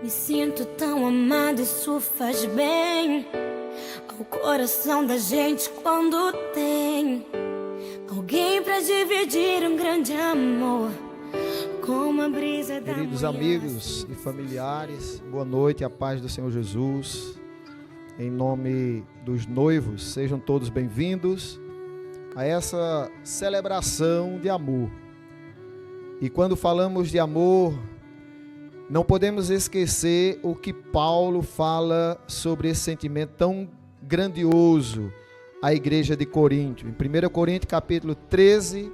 Me sinto tão amado, isso faz bem ao coração da gente quando tem alguém pra dividir um grande amor, como a brisa da Queridos manhã. amigos e familiares, boa noite, a paz do Senhor Jesus. Em nome dos noivos, sejam todos bem-vindos a essa celebração de amor. E quando falamos de amor, não podemos esquecer o que Paulo fala sobre esse sentimento tão grandioso à igreja de Corinto. Em 1 Coríntios capítulo 13,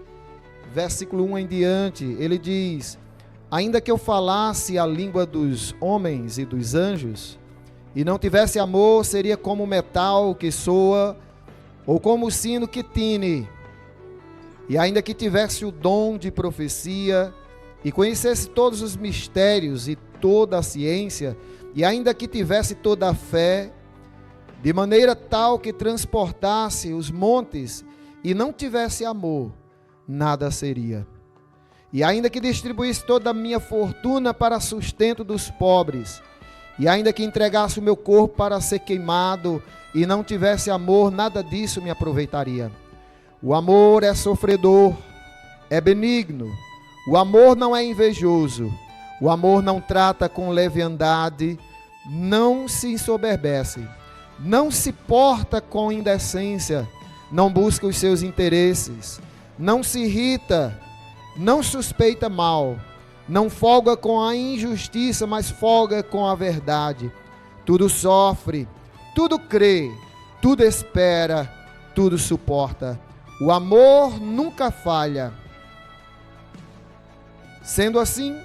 versículo 1 em diante, ele diz: ainda que eu falasse a língua dos homens e dos anjos, e não tivesse amor, seria como o metal que soa, ou como o sino que tine. E ainda que tivesse o dom de profecia, e conhecesse todos os mistérios e toda a ciência, e ainda que tivesse toda a fé, de maneira tal que transportasse os montes, e não tivesse amor, nada seria. E ainda que distribuísse toda a minha fortuna para sustento dos pobres, e ainda que entregasse o meu corpo para ser queimado, e não tivesse amor, nada disso me aproveitaria. O amor é sofredor, é benigno. O amor não é invejoso, o amor não trata com leviandade, não se ensoberbece, não se porta com indecência, não busca os seus interesses, não se irrita, não suspeita mal, não folga com a injustiça, mas folga com a verdade. Tudo sofre, tudo crê, tudo espera, tudo suporta. O amor nunca falha. Sendo assim,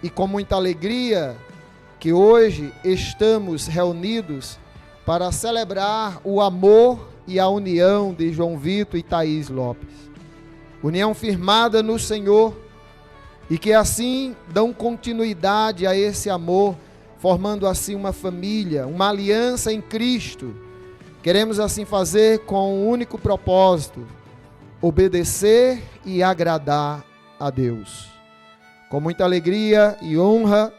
e com muita alegria, que hoje estamos reunidos para celebrar o amor e a união de João Vitor e Thaís Lopes. União firmada no Senhor, e que assim dão continuidade a esse amor, formando assim uma família, uma aliança em Cristo. Queremos assim fazer com um único propósito: obedecer e agradar a Deus. Com muita alegria e honra,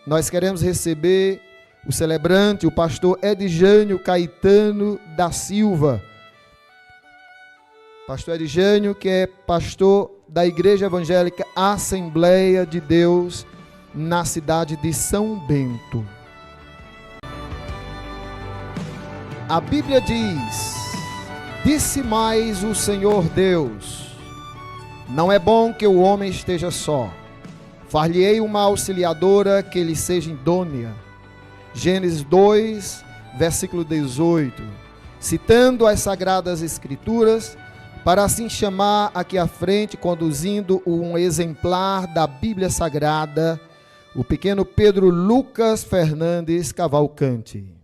nós queremos receber o celebrante, o pastor Edjânio Caetano da Silva. Pastor Edjânio, que é pastor da Igreja Evangélica Assembleia de Deus, na cidade de São Bento. A Bíblia diz: disse mais o Senhor Deus, não é bom que o homem esteja só. Far-lhe-ei uma auxiliadora que lhe seja idônea. Gênesis 2, versículo 18. Citando as Sagradas Escrituras, para assim chamar aqui à frente, conduzindo um exemplar da Bíblia Sagrada, o pequeno Pedro Lucas Fernandes Cavalcante.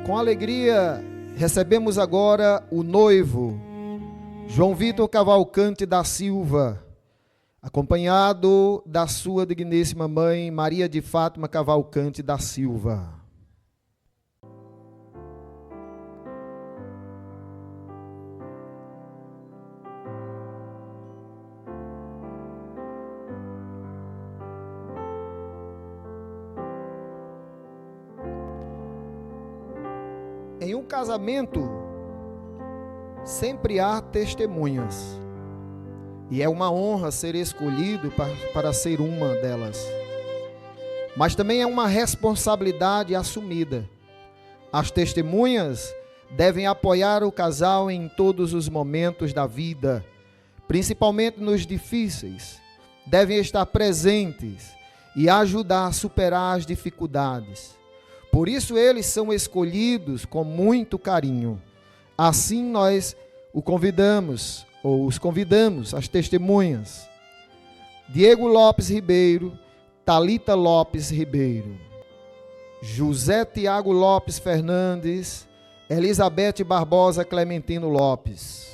Com alegria, recebemos agora o noivo, João Vitor Cavalcante da Silva, acompanhado da sua digníssima mãe, Maria de Fátima Cavalcante da Silva. Em um casamento, sempre há testemunhas, e é uma honra ser escolhido para ser uma delas. Mas também é uma responsabilidade assumida. As testemunhas devem apoiar o casal em todos os momentos da vida, principalmente nos difíceis. Devem estar presentes e ajudar a superar as dificuldades. Por isso eles são escolhidos com muito carinho. Assim nós os convidamos, as testemunhas: Diego Lopes Ribeiro, Thalita Lopes Ribeiro, José Tiago Lopes Fernandes, Elizabeth Barbosa Clementino Lopes.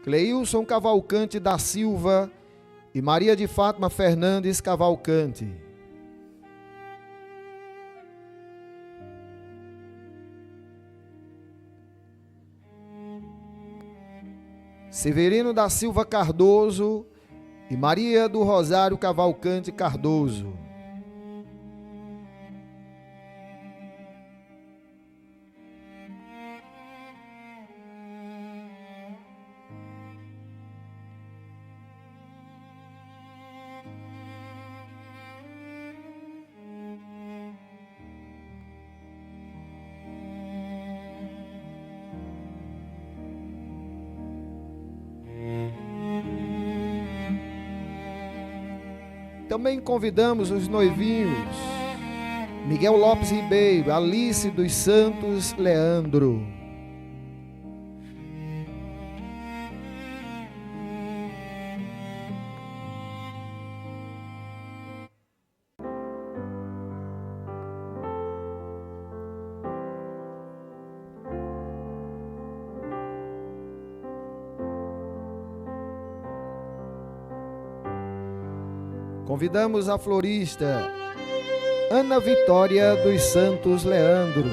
Cleilson Cavalcante da Silva e Maria de Fátima Fernandes Cavalcante. Severino da Silva Cardoso e Maria do Rosário Cavalcante Cardoso. Também convidamos os noivinhos Miguel Lopes Ribeiro, Alice dos Santos Leandro. Convidamos a florista Ana Vitória dos Santos Leandro.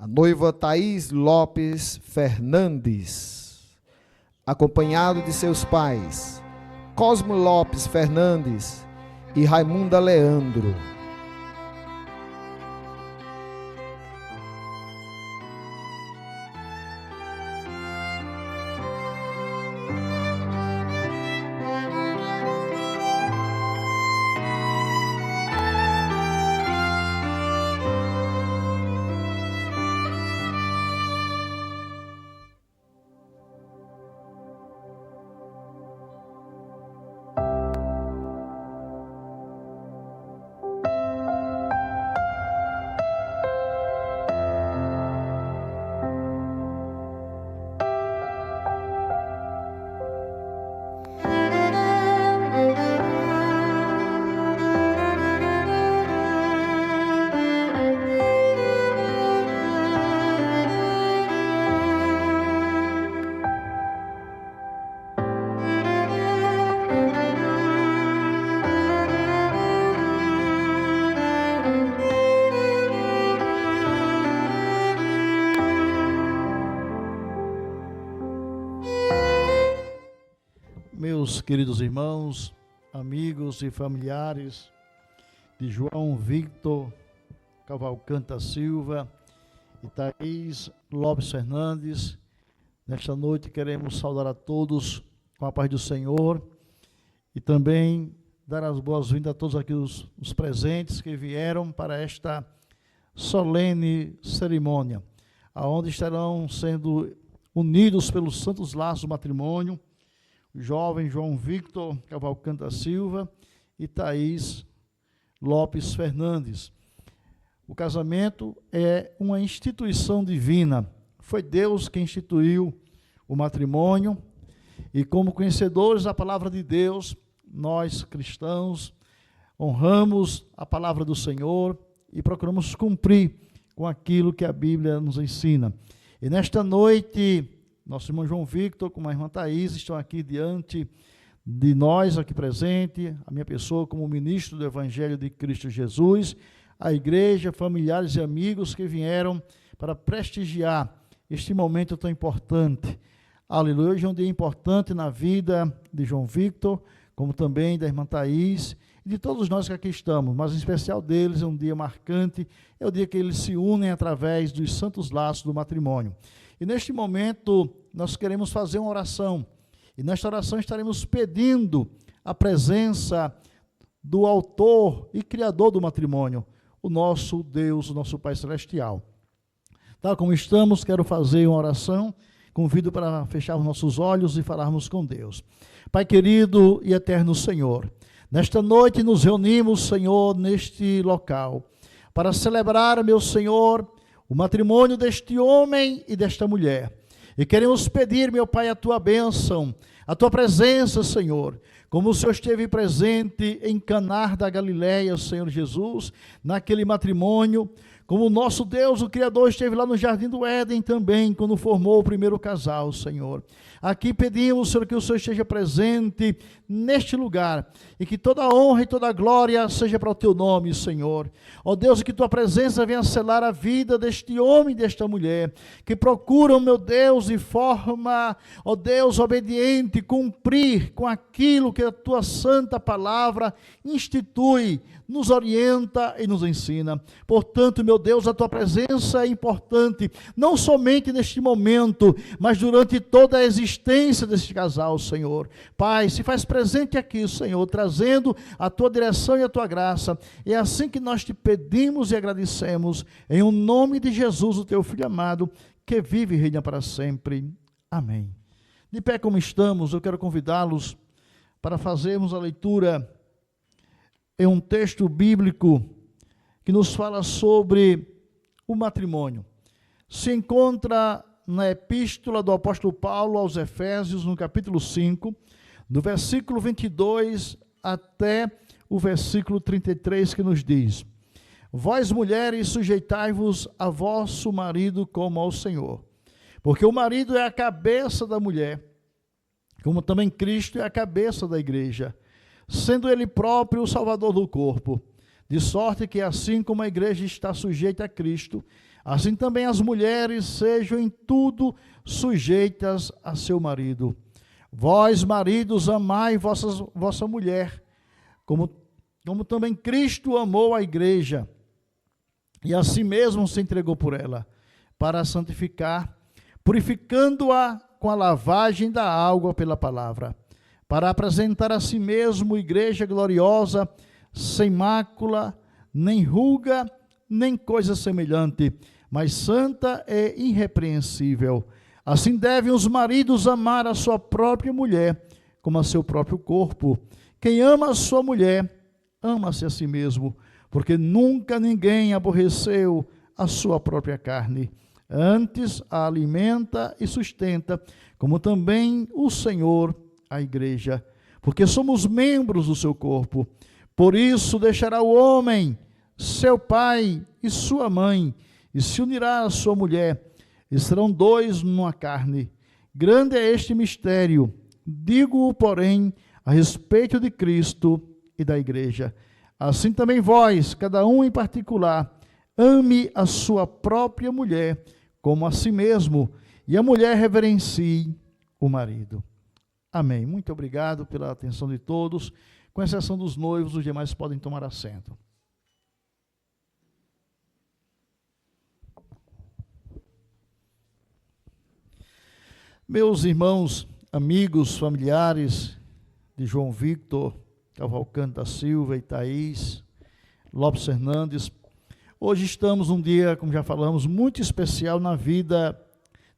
A noiva Thaís Lopes Fernandes, acompanhado de seus pais Cosmo Lopes Fernandes e Raimunda Leandro. Meus queridos irmãos, amigos e familiares de João Victor Cavalcante da Silva e Thaís Lopes Fernandes, nesta noite queremos saudar a todos com a paz do Senhor e também dar as boas-vindas a todos aqui os presentes que vieram para esta solene cerimônia, aonde estarão sendo unidos pelos santos laços do matrimônio o jovem João Victor Cavalcante da Silva e Thaís Lopes Fernandes. O casamento é uma instituição divina. Foi Deus quem instituiu o matrimônio e, como conhecedores da palavra de Deus, nós cristãos honramos a palavra do Senhor e procuramos cumprir com aquilo que a Bíblia nos ensina. E nesta noite, nosso irmão João Victor, com a irmã Thaís, estão aqui diante de nós, aqui presente, a minha pessoa como ministro do Evangelho de Cristo Jesus, a igreja, familiares e amigos que vieram para prestigiar este momento tão importante. Aleluia, hoje é um dia importante na vida de João Victor, como também da irmã Thaís, e de todos nós que aqui estamos, mas em especial deles é um dia marcante, é o dia que eles se unem através dos santos laços do matrimônio. E neste momento, nós queremos fazer uma oração. E nesta oração estaremos pedindo a presença do autor e criador do matrimônio, o nosso Deus, o nosso Pai Celestial. Tal como estamos, quero fazer uma oração. Convido para fechar os nossos olhos e falarmos com Deus. Pai querido e eterno Senhor, nesta noite nos reunimos, Senhor, neste local, para celebrar, meu Senhor, o matrimônio deste homem e desta mulher. E queremos pedir, meu Pai, a tua bênção, a tua presença, Senhor. Como o Senhor esteve presente em Caná da Galileia, Senhor Jesus, naquele matrimônio, como o nosso Deus, o Criador, esteve lá no Jardim do Éden também, quando formou o primeiro casal, Senhor. Aqui pedimos, Senhor, que o Senhor esteja presente neste lugar, e que toda a honra e toda a glória seja para o teu nome, Senhor. Ó Deus, que tua presença venha selar a vida deste homem e desta mulher, que procuram, meu Deus, de forma, ó Deus, obediente, cumprir com aquilo que a tua santa palavra institui, nos orienta e nos ensina. Portanto, meu Deus, a tua presença é importante, não somente neste momento, mas durante toda a existência deste casal, Senhor. Pai, se faz presente aqui, Senhor, trazendo a tua direção e a tua graça. É assim que nós te pedimos e agradecemos, em o nome de Jesus, o teu Filho amado, que vive e reina para sempre. Amém. De pé como estamos, eu quero convidá-los para fazermos a leitura em um texto bíblico que nos fala sobre o matrimônio. Se encontra na epístola do apóstolo Paulo aos Efésios, no capítulo 5, do versículo 22 até o versículo 33, que nos diz: Vós, mulheres, sujeitai-vos a vosso marido como ao Senhor, porque o marido é a cabeça da mulher, como também Cristo é a cabeça da igreja, sendo ele próprio o salvador do corpo, de sorte que assim como a igreja está sujeita a Cristo, assim também as mulheres sejam em tudo sujeitas a seu marido. Vós, maridos, amai vossa mulher, como também Cristo amou a igreja, e a si mesmo se entregou por ela, para a santificar, purificando-a com a lavagem da água pela palavra, para apresentar a si mesmo igreja gloriosa, sem mácula, nem ruga, nem coisa semelhante, mas santa e irrepreensível. Assim devem os maridos amar a sua própria mulher, como a seu próprio corpo. Quem ama a sua mulher, ama-se a si mesmo, porque nunca ninguém aborreceu a sua própria carne. Antes a alimenta e sustenta, como também o Senhor a igreja, porque somos membros do seu corpo. Por isso deixará o homem seu pai e sua mãe, e se unirá à sua mulher, e serão dois numa carne. Grande é este mistério, digo-o, porém, a respeito de Cristo e da igreja. Assim também vós, cada um em particular, ame a sua própria mulher como a si mesmo, e a mulher reverencie o marido. Amém. Muito obrigado pela atenção de todos. Com exceção dos noivos, os demais podem tomar assento. Meus irmãos, amigos, familiares de João Victor Cavalcante da Silva e Thaís Lopes Fernandes, hoje estamos num dia, como já falamos, muito especial na vida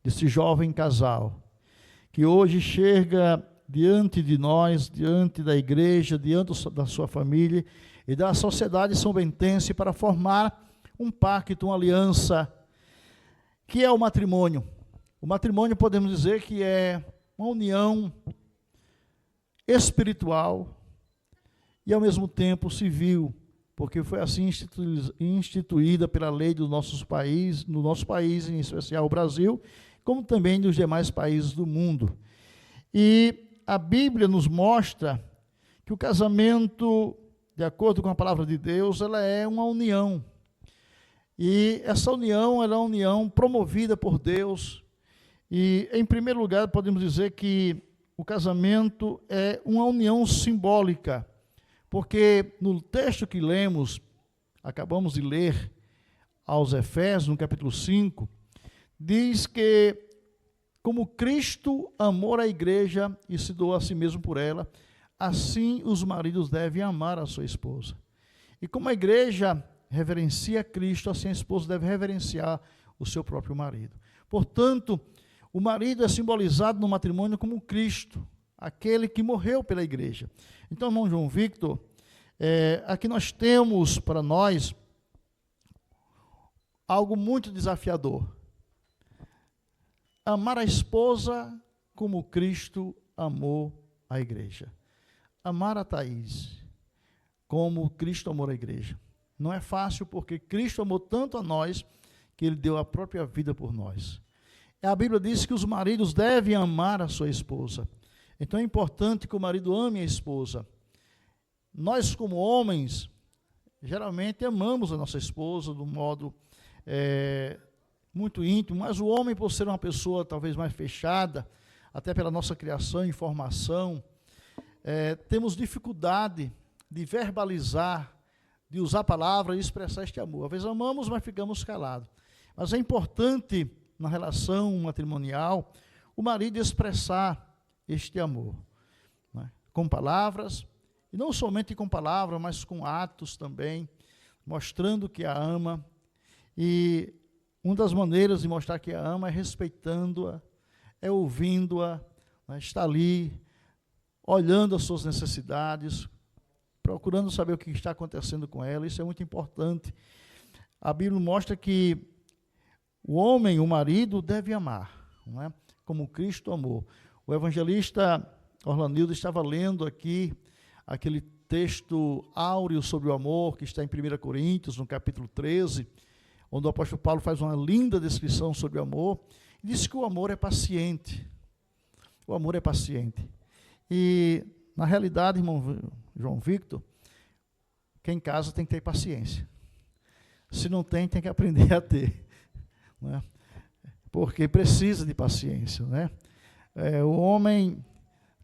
desse jovem casal, que hoje chega diante de nós, diante da igreja, diante da sua família e da sociedade são-bentense para formar um pacto, uma aliança, que é o matrimônio. O matrimônio, podemos dizer que é uma união espiritual e, ao mesmo tempo, civil, porque foi assim instituída pela lei do nosso país, em especial o Brasil, como também dos demais países do mundo. E a Bíblia nos mostra que o casamento, de acordo com a palavra de Deus, ela é uma união. E essa união, ela é uma união promovida por Deus. E, em primeiro lugar, podemos dizer que o casamento é uma união simbólica, porque no texto que lemos, acabamos de ler aos Efésios, no capítulo 5, diz que como Cristo amou a igreja e se doou a si mesmo por ela, assim os maridos devem amar a sua esposa. E como a igreja reverencia Cristo, assim a esposa deve reverenciar o seu próprio marido. Portanto, o marido é simbolizado no matrimônio como Cristo, aquele que morreu pela igreja. Então, irmão João Victor, aqui nós temos para nós algo muito desafiador. amar a esposa como Cristo amou a igreja. Amar a Thaís como Cristo amou a igreja. Não é fácil, porque Cristo amou tanto a nós que ele deu a própria vida por nós. A Bíblia diz que os maridos devem amar a sua esposa. Então é importante que o marido ame a esposa. Nós, como homens, geralmente amamos a nossa esposa de um modo muito íntimo, mas o homem, por ser uma pessoa talvez mais fechada, até pela nossa criação e formação, temos dificuldade de verbalizar, de usar palavras e expressar este amor. Às vezes amamos, mas ficamos calados. Mas é importante, na relação matrimonial, o marido expressar este amor, né? Com palavras, e não somente com palavras, mas com atos também, mostrando que a ama. E uma das maneiras de mostrar que a ama é respeitando-a, é ouvindo-a, né? Está ali, olhando as suas necessidades, procurando saber o que está acontecendo com ela. Isso é muito importante. A Bíblia mostra que o homem, o marido, deve amar, não é? Como Cristo amou. O evangelista Orlanildo estava lendo aqui aquele texto áureo sobre o amor, que está em 1 Coríntios, no capítulo 13, onde o apóstolo Paulo faz uma linda descrição sobre o amor, e diz que o amor é paciente. O amor é paciente. E, na realidade, irmão João Victor, quem casa tem que ter paciência. Se não tem, tem que aprender a ter, né? Porque precisa de paciência, né? O homem,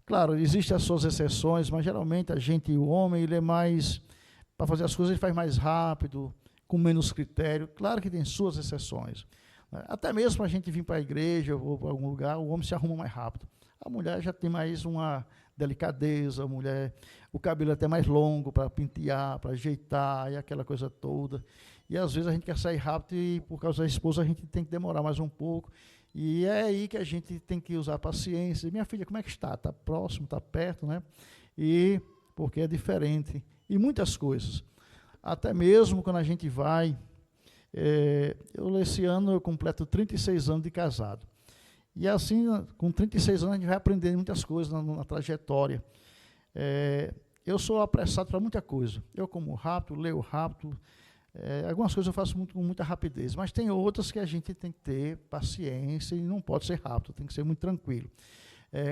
claro, existem as suas exceções, mas geralmente o homem, ele é mais, para fazer as coisas, ele faz mais rápido, com menos critério. Claro que tem suas exceções, né? Até mesmo para a gente vir para a igreja ou para algum lugar, o homem se arruma mais rápido. A mulher já tem mais uma delicadeza, a mulher, o cabelo é até mais longo para pentear, para ajeitar, e aquela coisa toda. E às vezes a gente quer sair rápido e por causa da esposa a gente tem que demorar mais um pouco. E é aí que a gente tem que usar paciência. Minha filha, como é que está? Está próximo, está perto, né? E porque é diferente. E muitas coisas. Até mesmo quando a gente vai... esse ano eu completo 36 anos de casado. E assim, com 36 anos, a gente vai aprendendo muitas coisas na trajetória. Eu sou apressado para muita coisa. Eu como rápido, leio rápido. Algumas coisas eu faço com muita rapidez, mas tem outras que a gente tem que ter paciência e não pode ser rápido, tem que ser muito tranquilo.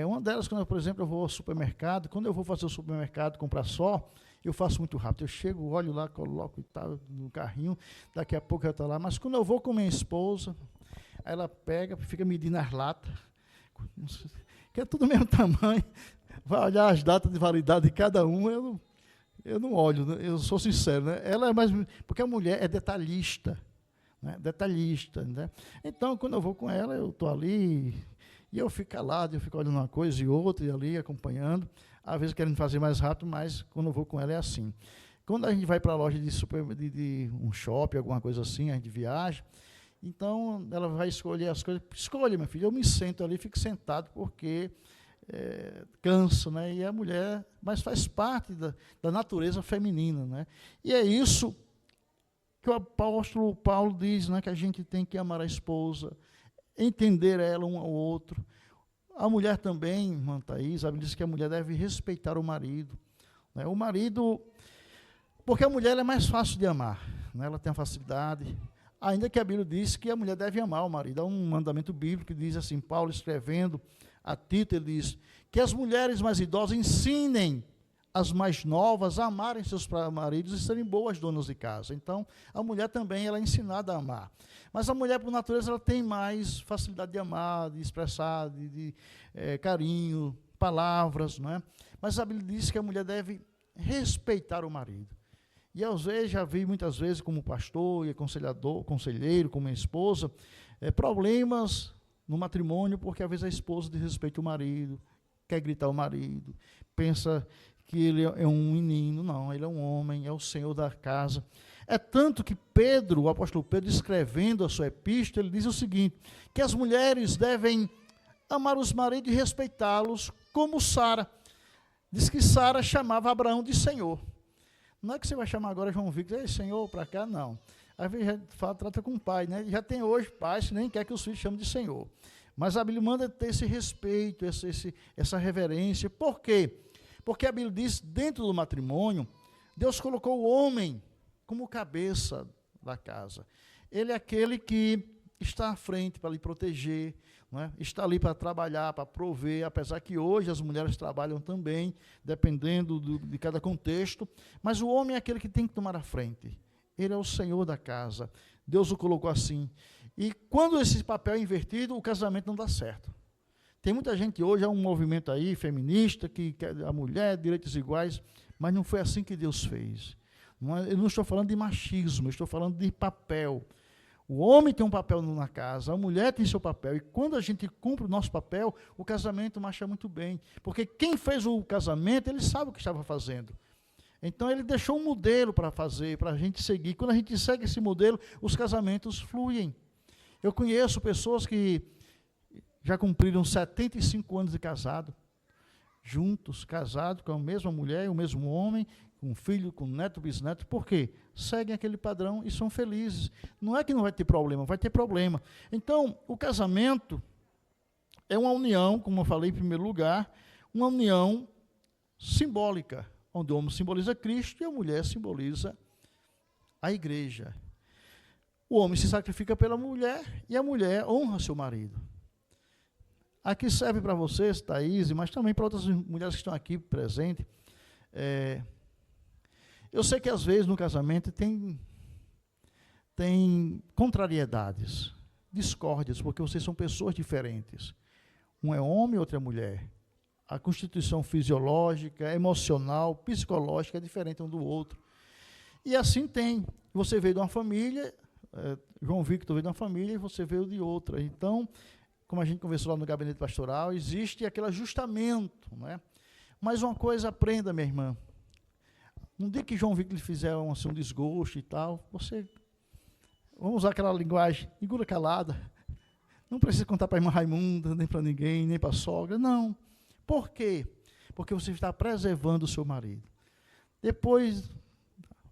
Uma delas, quando, por exemplo, eu vou ao supermercado, quando eu vou fazer o supermercado, comprar só, eu faço muito rápido. Eu chego, olho lá, coloco e tal, no carrinho, daqui a pouco eu estou lá. Mas quando eu vou com minha esposa, ela pega, fica medindo as latas, que é tudo do mesmo tamanho, vai olhar as datas de validade de cada uma, eu não olho, eu sou sincero, né? Ela é mais... Porque a mulher é detalhista, né? Detalhista, né? Então, quando eu vou com ela, eu estou ali, e eu fico calado, eu fico olhando uma coisa e outra, e ali, acompanhando, às vezes querendo fazer mais rápido, mas quando eu vou com ela é assim. Quando a gente vai para a loja de um shopping, alguma coisa assim, a gente viaja, então ela vai escolher as coisas. Escolha, minha filha, eu me sento ali, fico sentado, porque... cansa, né? E a mulher, mas faz parte da natureza feminina, né? E é isso que o apóstolo Paulo diz, né? Que a gente tem que amar a esposa, entender ela um ao outro. A mulher também, irmã Thaís, a Bíblia diz que a mulher deve respeitar o marido, né? O marido, porque a mulher é mais fácil de amar, né? Ela tem a facilidade, ainda que a Bíblia diz que a mulher deve amar o marido. Há um mandamento bíblico que diz assim, Paulo escrevendo a Tito, ele diz que as mulheres mais idosas ensinem as mais novas a amarem seus maridos e serem boas donas de casa. Então, a mulher também ela é ensinada a amar. Mas a mulher, por natureza, ela tem mais facilidade de amar, de expressar, de carinho, palavras, não é? Mas a Bíblia diz que a mulher deve respeitar o marido. E eu já vi muitas vezes, como pastor e conselheiro, como minha esposa, problemas no matrimônio, porque às vezes a esposa desrespeita o marido, quer gritar o marido, pensa que ele é um menino. Não, ele é um homem, é o Senhor da casa. É tanto que Pedro, o apóstolo Pedro, escrevendo a sua epístola, ele diz o seguinte, que as mulheres devem amar os maridos e respeitá-los como Sara. Diz que Sara chamava Abraão de Senhor. Não é que você vai chamar agora João Victor, ei, Senhor, para cá, não. Às vezes trata com o pai, né? Já tem hoje pais que nem quer que os filhos chamem de Senhor. Mas a Bíblia manda ter esse respeito, essa reverência. Por quê? Porque a Bíblia diz, dentro do matrimônio, Deus colocou o homem como cabeça da casa. Ele é aquele que está à frente para lhe proteger, não é? Está ali para trabalhar, para prover, apesar que hoje as mulheres trabalham também, dependendo de cada contexto, mas o homem é aquele que tem que tomar a frente. Ele é o Senhor da casa. Deus o colocou assim. E quando esse papel é invertido, o casamento não dá certo. Tem muita gente hoje, há um movimento aí feminista, que quer a mulher, direitos iguais, mas não foi assim que Deus fez. Eu não estou falando de machismo, eu estou falando de papel. O homem tem um papel na casa, a mulher tem seu papel, e quando a gente cumpre o nosso papel, o casamento marcha muito bem. Porque quem fez o casamento, ele sabe o que estava fazendo. Então, ele deixou um modelo para fazer, para a gente seguir. Quando a gente segue esse modelo, os casamentos fluem. Eu conheço pessoas que já cumpriram 75 anos de casado, juntos, casados com a mesma mulher, o mesmo homem, com filho, com neto, bisneto. Por quê? Seguem aquele padrão e são felizes. Não é que não vai ter problema, vai ter problema. Então, o casamento é uma união, como eu falei em primeiro lugar, uma união simbólica, onde o homem simboliza Cristo e a mulher simboliza a igreja. O homem se sacrifica pela mulher e a mulher honra seu marido. Aqui serve para vocês, Thaís, mas também para outras mulheres que estão aqui presentes. Eu sei que às vezes no casamento tem contrariedades, discórdias, porque vocês são pessoas diferentes. Um é homem, outro é mulher. A constituição fisiológica, emocional, psicológica é diferente um do outro. E assim tem. Você veio de uma família, João Victor veio de uma família e você veio de outra. Então, como a gente conversou lá no gabinete pastoral, existe aquele ajustamento, não é? Mas uma coisa, aprenda, minha irmã. No dia que João Victor lhe fizer um desgosto e tal, vamos usar aquela linguagem, engula calada. Não precisa contar para a irmã Raimunda, nem para ninguém, nem para a sogra, não. Por quê? Porque você está preservando o seu marido. Depois,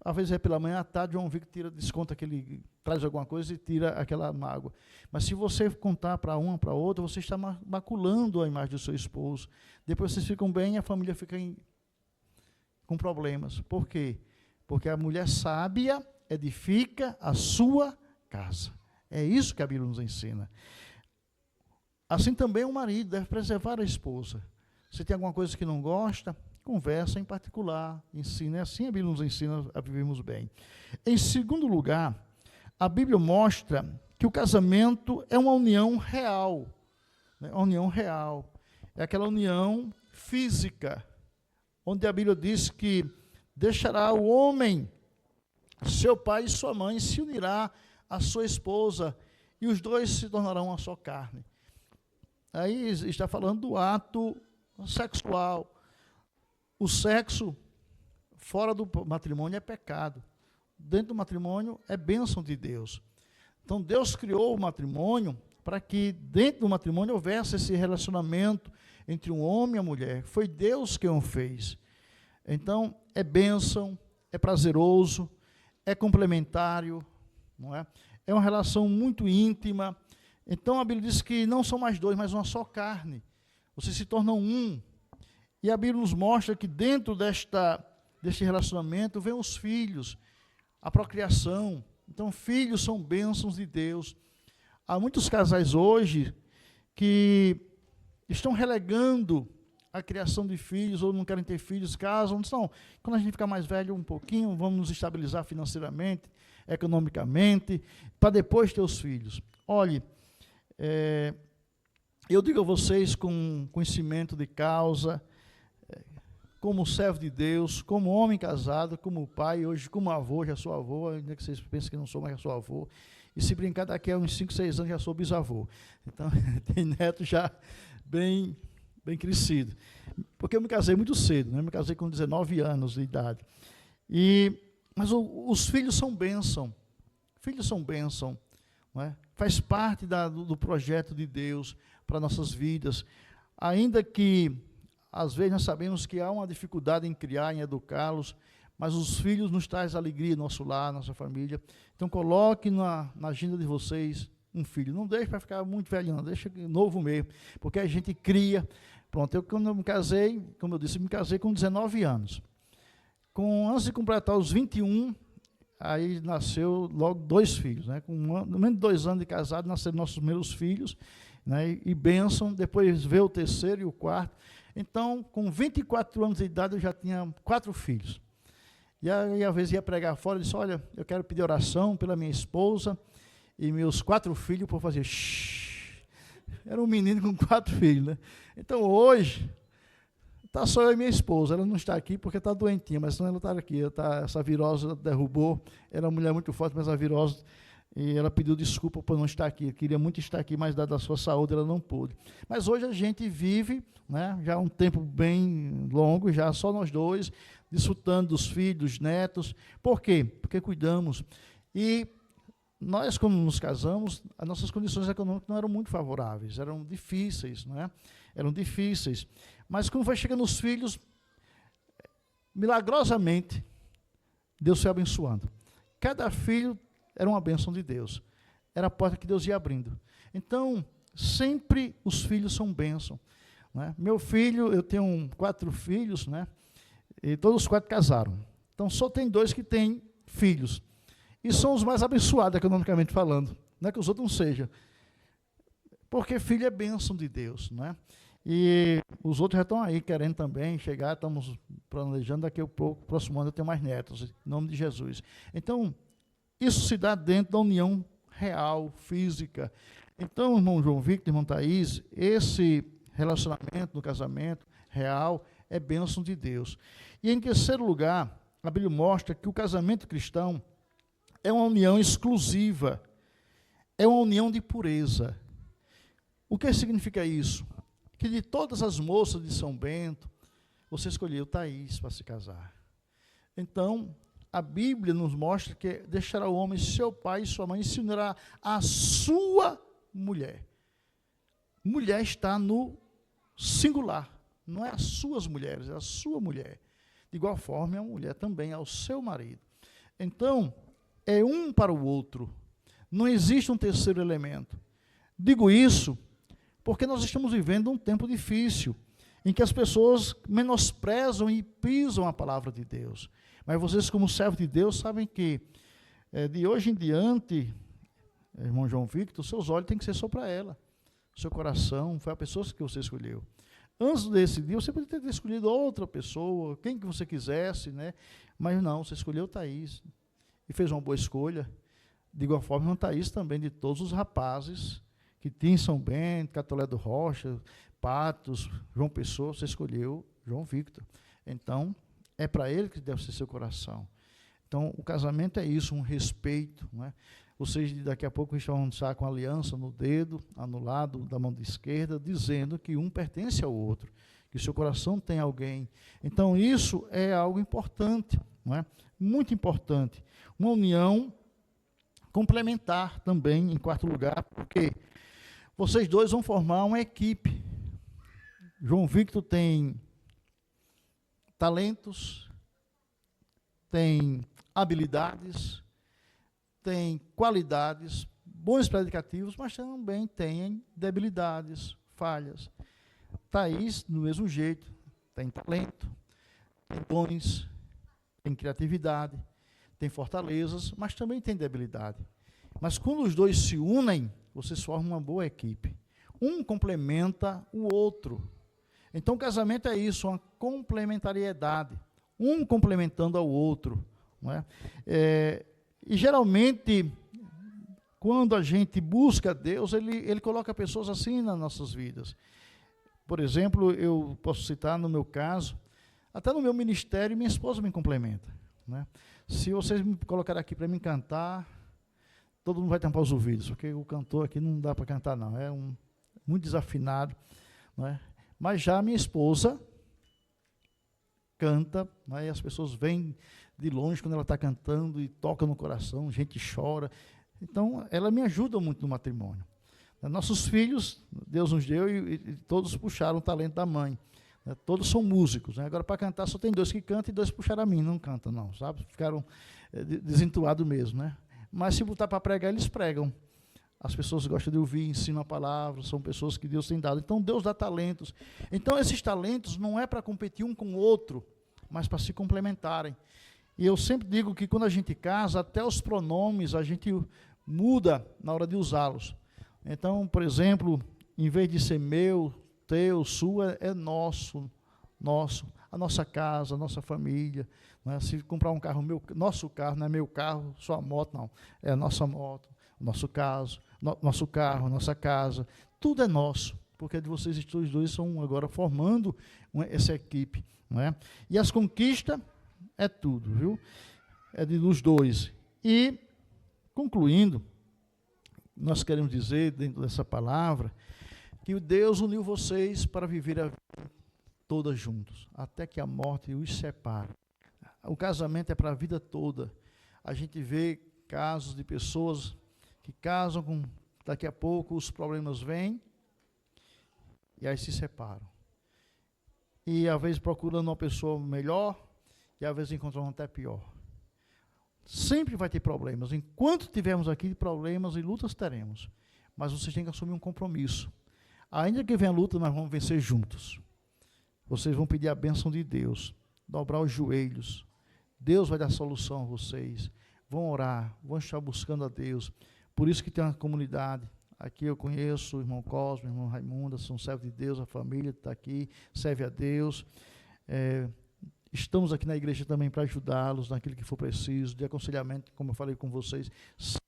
às vezes é pela manhã, à tarde, João Victor desconta que ele traz alguma coisa e tira aquela mágoa. Mas se você contar para uma, para outra, você está maculando a imagem do seu esposo. Depois vocês ficam bem e a família fica com problemas. Por quê? Porque a mulher sábia edifica a sua casa. É isso que a Bíblia nos ensina. Assim também o marido deve preservar a esposa. Se tem alguma coisa que não gosta, conversa em particular, ensina. Assim a Bíblia nos ensina a vivermos bem. Em segundo lugar, a Bíblia mostra que o casamento é uma união real. Né? Uma união real. É aquela união física, onde a Bíblia diz que deixará o homem, seu pai e sua mãe, se unirá à sua esposa, e os dois se tornarão uma só carne. Aí está falando do ato sexual. O sexo fora do matrimônio é pecado. Dentro do matrimônio é bênção de Deus. Então Deus criou o matrimônio para que dentro do matrimônio houvesse esse relacionamento entre um homem e a mulher. Foi Deus quem o fez. Então é bênção, é prazeroso, é complementário, não é? É uma relação muito íntima. Então a Bíblia diz que não são mais dois, mas uma só carne. Vocês se tornam um. E a Bíblia nos mostra que dentro deste relacionamento vem os filhos, a procriação. Então, filhos são bênçãos de Deus. Há muitos casais hoje que estão relegando a criação de filhos, ou não querem ter filhos, casam, não. Quando a gente ficar mais velho um pouquinho, vamos nos estabilizar financeiramente, economicamente, para depois ter os filhos. Olhe, eu digo a vocês com conhecimento de causa, como servo de Deus, como homem casado, como pai, hoje como avô, já sou avô, ainda que vocês pensem que não sou, mas já sou avô. E se brincar, daqui a uns 5, 6 anos já sou bisavô. Então, tem neto já bem crescido. Porque eu me casei muito cedo, né? Eu me casei com 19 anos de idade. Mas os filhos são bênção. Filhos são bênção. Não é? Faz parte do projeto de Deus para nossas vidas. Ainda que, às vezes, nós sabemos que há uma dificuldade em criar, em educá-los, mas os filhos nos trazem alegria no nosso lar, nossa família. Então, coloque na agenda de vocês um filho. Não deixa para ficar muito velho, não, deixa novo mesmo, porque a gente cria. Pronto, quando eu me casei, como eu disse, me casei com 19 anos. Antes de completar os 21, aí nasceu logo 2 filhos, né? Com menos de 2 anos de casado, nasceram nossos primeiros filhos, né? E bênção, depois veio o terceiro e o quarto. Então, com 24 anos de idade, eu já tinha 4 filhos. E aí, às vezes, ia pregar fora, e disse, olha, eu quero pedir oração pela minha esposa e meus 4 filhos, por fazer shhh. Era um menino com 4 filhos, né? Então, hoje, está só eu e minha esposa. Ela não está aqui porque está doentinha, mas senão ela está aqui. Essa virose derrubou. Era uma mulher muito forte, mas a virose... E ela pediu desculpa por não estar aqui. Queria muito estar aqui, mas dada a sua saúde, ela não pôde. Mas hoje a gente vive, né, já um tempo bem longo, já só nós dois, desfrutando dos filhos, dos netos. Por quê? Porque cuidamos. E nós, quando nos casamos, as nossas condições econômicas não eram muito favoráveis, eram difíceis, não é? Eram difíceis. Mas quando foi chegando os filhos, milagrosamente, Deus foi abençoando. Cada filho era uma bênção de Deus. Era a porta que Deus ia abrindo. Então, sempre os filhos são bênção, né? Meu filho, eu tenho 4 filhos, né? E todos os 4 casaram. Então, só tem 2 que têm filhos. E são os mais abençoados, economicamente falando. Não é que os outros não sejam. Porque filho é bênção de Deus, né? E os outros já estão aí querendo também chegar, estamos planejando daqui a pouco, próximo ano eu tenho mais netos, em nome de Jesus. Então, isso se dá dentro da união real, física. Então, irmão João Victor, irmão Thaís, esse relacionamento no casamento real é bênção de Deus. E em terceiro lugar, a Bíblia mostra que o casamento cristão é uma união exclusiva, é uma união de pureza. O que significa isso? Que de todas as moças de São Bento, você escolheu Thaís para se casar. Então, a Bíblia nos mostra que deixará o homem seu pai e sua mãe e se unirá à sua mulher. Mulher está no singular, não é as suas mulheres, é a sua mulher. De igual forma, a mulher também ao seu marido. Então, é um para o outro. Não existe um terceiro elemento. Digo isso porque nós estamos vivendo um tempo difícil, em que as pessoas menosprezam e pisam a palavra de Deus. Mas vocês, como servos de Deus, sabem que de hoje em diante, irmão João Victor, seus olhos têm que ser só para ela. Seu coração, foi a pessoa que você escolheu. Antes desse dia, você poderia ter escolhido outra pessoa, quem que você quisesse, né? Mas não, você escolheu Thaís e fez uma boa escolha. De igual forma, irmão Thaís também, de todos os rapazes que tinha em São Bento, Catolé do Rocha, Patos, João Pessoa, você escolheu João Victor. Então, é para ele que deve ser seu coração. Então, o casamento é isso, um respeito, não é? Vocês, daqui a pouco, vão estar com a aliança no dedo, no lado da mão esquerda, dizendo que um pertence ao outro, que o seu coração tem alguém. Então, isso é algo importante, não é? Muito importante. Uma união complementar também, em quarto lugar, porque vocês dois vão formar uma equipe. João Victor tem talentos, tem habilidades, tem qualidades, bons predicativos, mas também tem debilidades, falhas. Thaís, do mesmo jeito, tem talento, tem dons, tem criatividade, tem fortalezas, mas também tem debilidade. Mas quando os dois se unem, vocês formam uma boa equipe. Um complementa o outro. Então, o casamento é isso, uma complementariedade, um complementando ao outro, não é? E, geralmente, quando a gente busca Deus, ele coloca pessoas assim nas nossas vidas. Por exemplo, eu posso citar no meu caso, até no meu ministério, minha esposa me complementa, né? Se vocês me colocarem aqui para me cantar, todo mundo vai tampar os ouvidos, porque o cantor aqui não dá para cantar, não, é muito desafinado, não é? Mas já a minha esposa canta, né, e as pessoas vêm de longe quando ela está cantando e toca no coração, a gente chora. Então, ela me ajuda muito no matrimônio. Nossos filhos, Deus nos deu e todos puxaram o talento da mãe. Né, todos são músicos. Né, agora, para cantar, só tem 2 que cantam e 2 puxaram a mim, não cantam, não, sabe? Ficaram desentuados mesmo. Né? Mas se botar para pregar, eles pregam. as pessoas gostam de ouvir, ensinam a palavra, são pessoas que Deus tem dado. Então, Deus dá talentos. Então, esses talentos não é para competir um com o outro, mas para se complementarem. E eu sempre digo que quando a gente casa, até os pronomes a gente muda na hora de usá-los. Então, por exemplo, em vez de ser meu, teu, sua, é nosso, a nossa casa, a nossa família. Não é? Se comprar um carro, nosso carro, não é meu carro, sua moto, não. É a nossa moto, o nosso carro, nossa casa. Tudo é nosso, porque de vocês os dois estão agora formando essa equipe. Não é? E as conquistas é tudo, viu? É dos dois. E, concluindo, nós queremos dizer, dentro dessa palavra, que Deus uniu vocês para viver a vida toda juntos, até que a morte os separe. O casamento é para a vida toda. A gente vê casos de pessoas que casam, daqui a pouco os problemas vêm, e aí se separam. E às vezes procurando uma pessoa melhor, e às vezes encontrando até pior. Sempre vai ter problemas. Enquanto tivermos aqui, problemas e lutas teremos. Mas vocês têm que assumir um compromisso. Ainda que venha a luta, nós vamos vencer juntos. Vocês vão pedir a bênção de Deus, dobrar os joelhos. Deus vai dar solução a vocês. Vão orar, vão estar buscando a Deus. Por isso que tem uma comunidade. Aqui eu conheço o irmão Cosme, o irmão Raimundo, são servos de Deus, a família está aqui, serve a Deus. Estamos aqui na igreja também para ajudá-los naquilo que for preciso, de aconselhamento, como eu falei com vocês. Se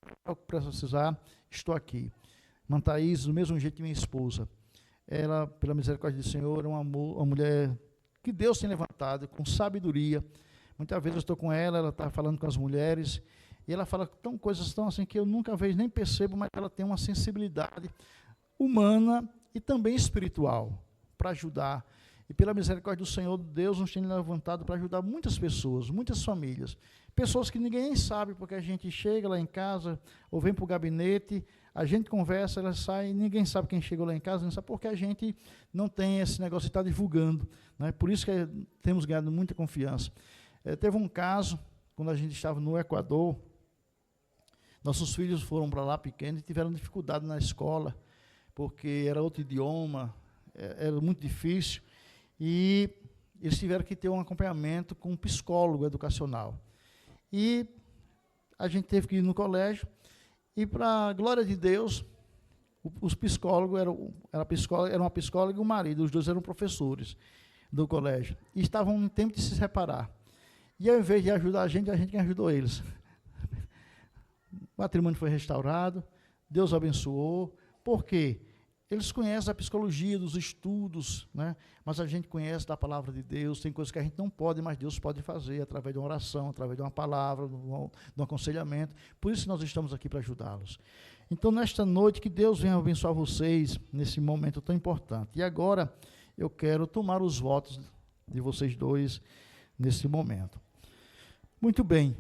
precisar, estou aqui. Irmã Thaís, do mesmo jeito que minha esposa. Ela, pela misericórdia do Senhor, é uma mulher que Deus tem levantado, com sabedoria. Muitas vezes eu estou com ela, ela está falando com as mulheres, e ela fala coisas tão assim que eu nunca vejo, nem percebo, mas ela tem uma sensibilidade humana e também espiritual para ajudar. E pela misericórdia do Senhor, Deus nos tem levantado para ajudar muitas pessoas, muitas famílias. Pessoas que ninguém nem sabe, porque a gente chega lá em casa, ou vem para o gabinete, a gente conversa, ela sai, ninguém sabe quem chegou lá em casa, não sabe porque a gente não tem esse negócio de estar divulgando. Né? Por isso que temos ganhado muita confiança. Teve um caso, quando a gente estava no Equador, nossos filhos foram para lá pequenos e tiveram dificuldade na escola, porque era outro idioma, era muito difícil, e eles tiveram que ter um acompanhamento com um psicólogo educacional. E a gente teve que ir no colégio, e para a glória de Deus, os psicólogos, era uma psicóloga e um marido, os dois eram professores do colégio, e estavam em tempo de se separar. E ao invés de ajudar a gente que ajudou eles. O matrimônio foi restaurado, Deus abençoou. Por quê? Eles conhecem a psicologia dos estudos, né? Mas a gente conhece da palavra de Deus, tem coisas que a gente não pode, mas Deus pode fazer, através de uma oração, através de uma palavra, de um aconselhamento. Por isso nós estamos aqui para ajudá-los. Então, nesta noite, que Deus venha abençoar vocês, nesse momento tão importante. E agora, eu quero tomar os votos de vocês dois, nesse momento. Muito bem.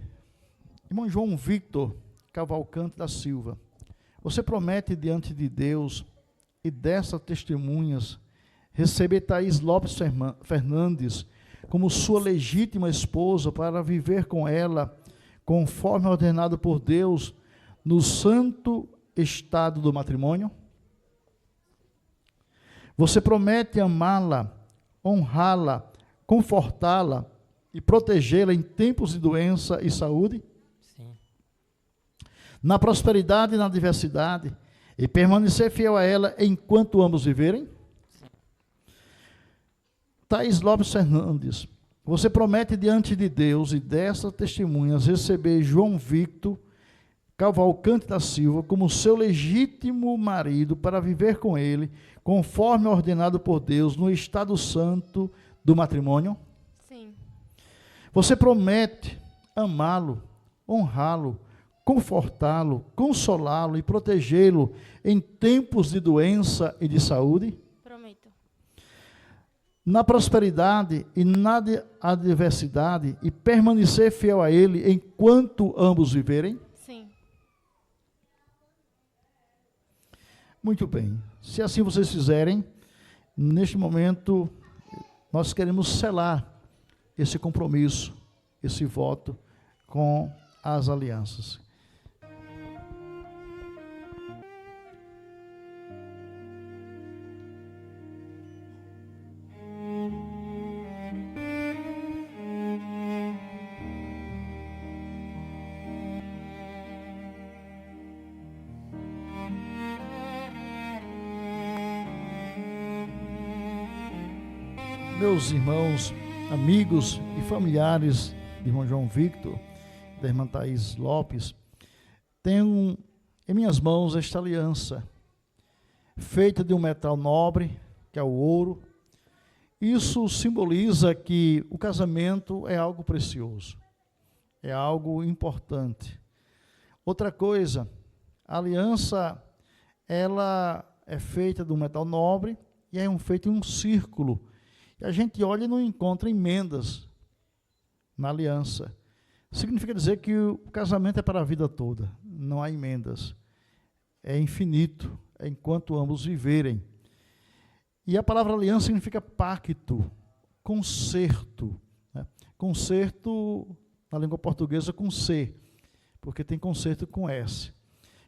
Irmão João Victor Cavalcante da Silva, você promete diante de Deus e dessas testemunhas receber Thaís Lopes Fernandes como sua legítima esposa para viver com ela, conforme ordenado por Deus, no santo estado do matrimônio? Você promete amá-la, honrá-la, confortá-la e protegê-la em tempos de doença e saúde? Sim. Na prosperidade e na adversidade, e permanecer fiel a ela enquanto ambos viverem? Sim. Thaís Lopes Fernandes, você promete diante de Deus e dessas testemunhas receber João Victor Cavalcante da Silva como seu legítimo marido para viver com ele, conforme ordenado por Deus, no estado santo do matrimônio? Sim. Você promete amá-lo, honrá-lo, confortá-lo, consolá-lo e protegê-lo em tempos de doença e de saúde? Prometo. Na prosperidade e na adversidade, e permanecer fiel a ele enquanto ambos viverem? Sim. Muito bem. Se assim vocês fizerem, neste momento, nós queremos selar esse compromisso, esse voto com as alianças. meus irmãos, amigos e familiares de irmão João Victor, da irmã Thaís Lopes, tenho em minhas mãos esta aliança, feita de um metal nobre, que é o ouro. Isso simboliza que o casamento é algo precioso, é algo importante. Outra coisa, a aliança, ela é feita de um metal nobre e é feita em um círculo. E a gente olha e não encontra emendas na aliança. Significa dizer que o casamento é para a vida toda, não há emendas. É infinito, é enquanto ambos viverem. E a palavra aliança significa pacto, concerto. Né? Concerto, na língua portuguesa, com C, porque tem concerto com S.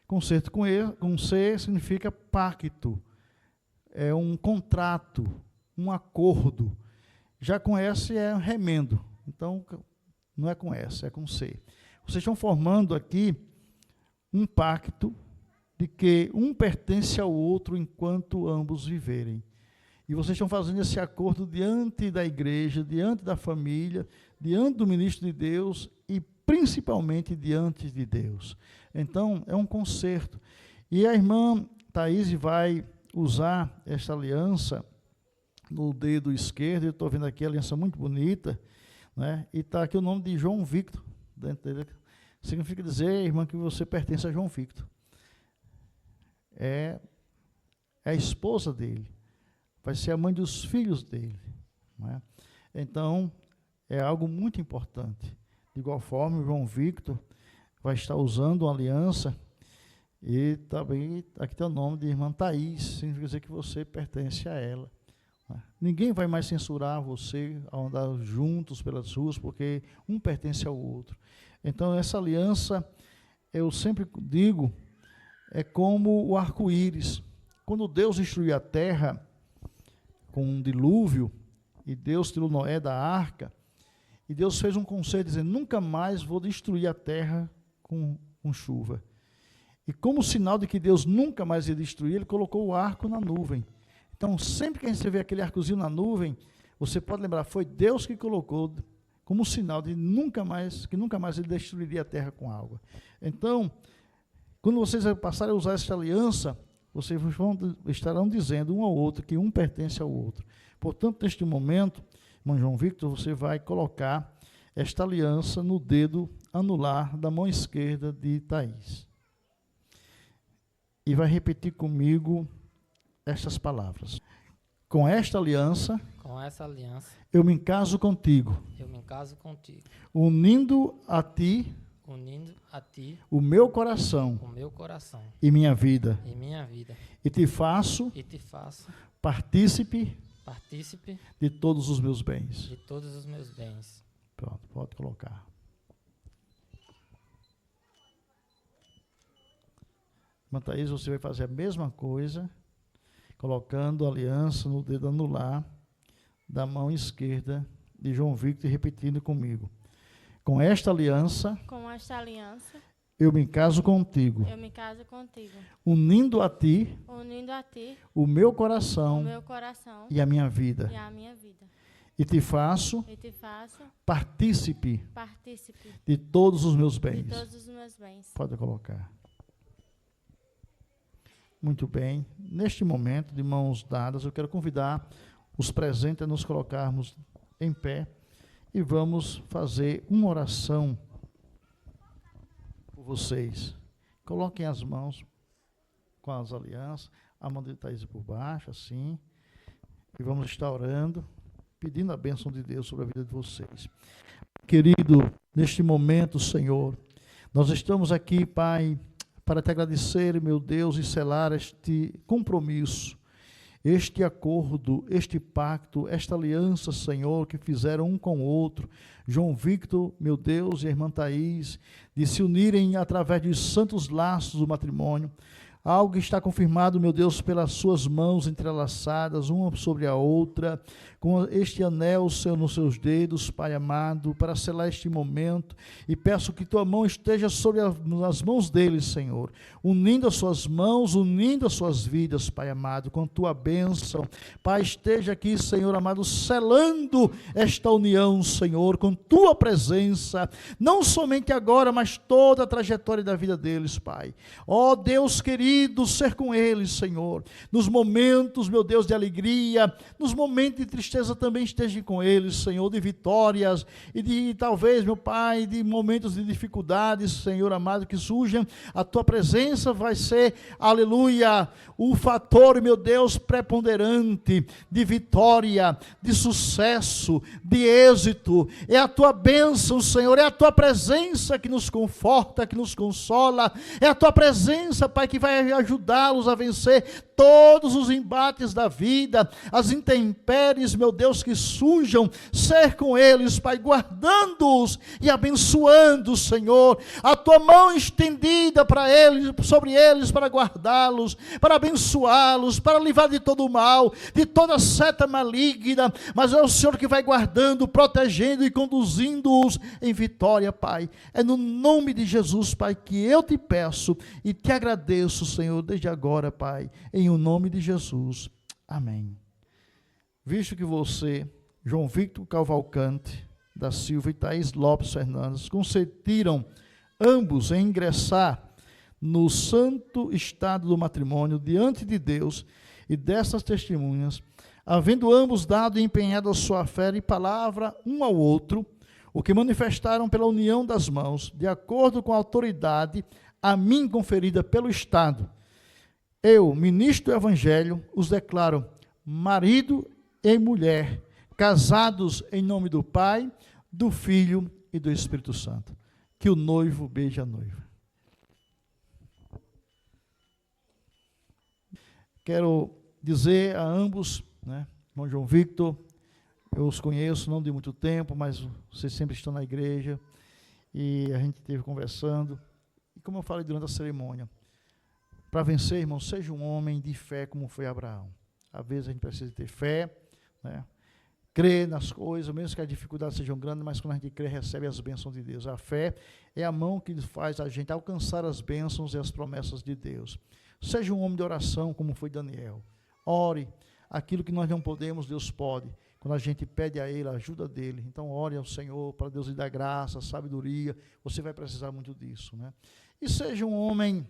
Concerto com C significa pacto, é um contrato, um acordo. Já com S é remendo, então não é com S, é com C. Vocês estão formando aqui um pacto de que um pertence ao outro enquanto ambos viverem. E vocês estão fazendo esse acordo diante da igreja, diante da família, diante do ministro de Deus e principalmente diante de Deus. Então, é um concerto. E a irmã Thaís vai usar esta aliança no dedo esquerdo. Eu estou vendo aqui a aliança muito bonita, né? E está aqui o nome de João Victor dentro dele. Significa dizer, irmã, que você pertence a João Victor. É a esposa dele. Vai ser a mãe dos filhos dele. Né? Então, é algo muito importante. De igual forma, o João Victor vai estar usando uma aliança e também aqui tem o nome de irmã Thaís, significa dizer que você pertence a ela. Né? Ninguém vai mais censurar você a andar juntos pelas ruas, porque um pertence ao outro. Então, essa aliança, eu sempre digo, é como o arco-íris. Quando Deus destruiu a terra com um dilúvio, e Deus tirou Noé da arca, e Deus fez um concerto dizendo, nunca mais vou destruir a terra com chuva. E como sinal de que Deus nunca mais ia destruir, ele colocou o arco na nuvem. Então, sempre que a gente vê aquele arcozinho na nuvem, você pode lembrar, foi Deus que colocou como sinal de que nunca mais ele destruiria a terra com água. Então, quando vocês passarem a usar essa aliança, vocês estarão dizendo um ao outro que um pertence ao outro. Portanto, neste momento, irmão João Victor, você vai colocar esta aliança no dedo anular da mão esquerda de Thaís. E vai repetir comigo estas palavras. Com essa aliança, eu me caso contigo, unindo a ti o meu coração e minha vida, e te faço partícipe de todos os meus bens. Pronto, pode colocar. Irmã Thaís, você vai fazer a mesma coisa, colocando a aliança no dedo anular da mão esquerda de João Victor e repetindo comigo. Com esta aliança, eu me caso contigo, unindo a ti o meu coração e a minha vida. E te faço partícipe de todos os meus bens. Pode colocar. Muito bem. Neste momento, de mãos dadas, eu quero convidar os presentes a nos colocarmos em pé e vamos fazer uma oração por vocês. Coloquem as mãos com as alianças, a mão de Thaís por baixo, assim, e vamos estar orando, pedindo a bênção de Deus sobre a vida de vocês. Querido, neste momento, Senhor, nós estamos aqui, Pai, para te agradecer, meu Deus, e selar este compromisso, este acordo, este pacto, esta aliança, Senhor, que fizeram um com o outro, João Victor, meu Deus, e a irmã Thaís, de se unirem através dos santos laços do matrimônio, algo que está confirmado, meu Deus, pelas suas mãos entrelaçadas, uma sobre a outra, com este anel, Senhor, nos seus dedos, Pai amado, para selar este momento, e peço que tua mão esteja sobre as mãos deles, Senhor, unindo as suas mãos, unindo as suas vidas, Pai amado, com tua bênção. Pai, esteja aqui, Senhor amado, selando esta união, Senhor, com tua presença, não somente agora, mas toda a trajetória da vida deles, Pai. Ó Deus querido, ser com eles, Senhor, nos momentos, meu Deus, de alegria, nos momentos de tristeza também esteja com eles, Senhor, de vitórias e de talvez, meu Pai, de momentos de dificuldades, Senhor amado, que surjam, a tua presença vai ser, aleluia, o fator, meu Deus, preponderante de vitória, de sucesso, de êxito. É a tua bênção, Senhor, é a tua presença que nos conforta, que nos consola, é a tua presença, Pai, que vai ajudá-los a vencer todos os embates da vida, as intempéries, meu Deus, que surjam, ser com eles, Pai, guardando-os e abençoando, Senhor, a tua mão estendida para eles, sobre eles, para guardá-los, para abençoá-los, para livrar de todo o mal, de toda seta maligna, mas é o Senhor que vai guardando, protegendo e conduzindo-os em vitória, Pai. É no nome de Jesus, Pai, que eu te peço e te agradeço, Senhor, desde agora, Pai, em o nome de Jesus. Amém. Visto que você, João Victor Cavalcante da Silva e Thaís Lopes Fernandes, consentiram ambos em ingressar no santo estado do matrimônio diante de Deus e dessas testemunhas, havendo ambos dado e empenhado a sua fé e palavra um ao outro, o que manifestaram pela união das mãos, de acordo com a autoridade a mim conferida pelo Estado, eu, ministro do Evangelho, os declaro marido e mulher, casados em nome do Pai, do Filho e do Espírito Santo. Que o noivo beije a noiva. Quero dizer a ambos, né, irmão João Victor, eu os conheço não de muito tempo, mas vocês sempre estão na igreja, e a gente esteve conversando, e como eu falei durante a cerimônia, para vencer, irmão, seja um homem de fé como foi Abraão. Às vezes a gente precisa ter fé, né? Crer nas coisas, mesmo que as dificuldades sejam grandes, mas quando a gente crê, recebe as bênçãos de Deus. A fé é a mão que faz a gente alcançar as bênçãos e as promessas de Deus. Seja um homem de oração como foi Daniel. Ore, aquilo que nós não podemos, Deus pode. Quando a gente pede a Ele, a ajuda dEle, então ore ao Senhor, para Deus lhe dar graça, sabedoria, você vai precisar muito disso, né? E seja um homem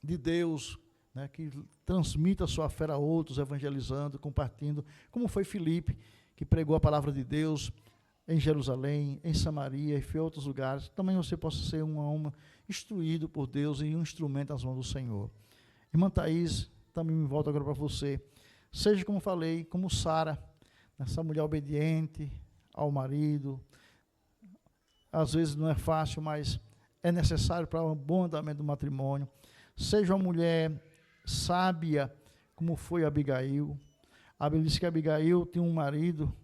de Deus, né, que transmita a sua fé a outros, evangelizando, compartilhando, como foi Filipe, que pregou a palavra de Deus em Jerusalém, em Samaria e em outros lugares. Também você possa ser uma alma instruído por Deus e um instrumento nas mãos do Senhor. Irmã Thaís, também me volto agora para você. Seja, como falei, como Sara, essa mulher obediente ao marido. Às vezes não é fácil, mas é necessário para um bom andamento do matrimônio. Seja uma mulher sábia, como foi Abigail. A Bíblia diz que Abigail tinha um marido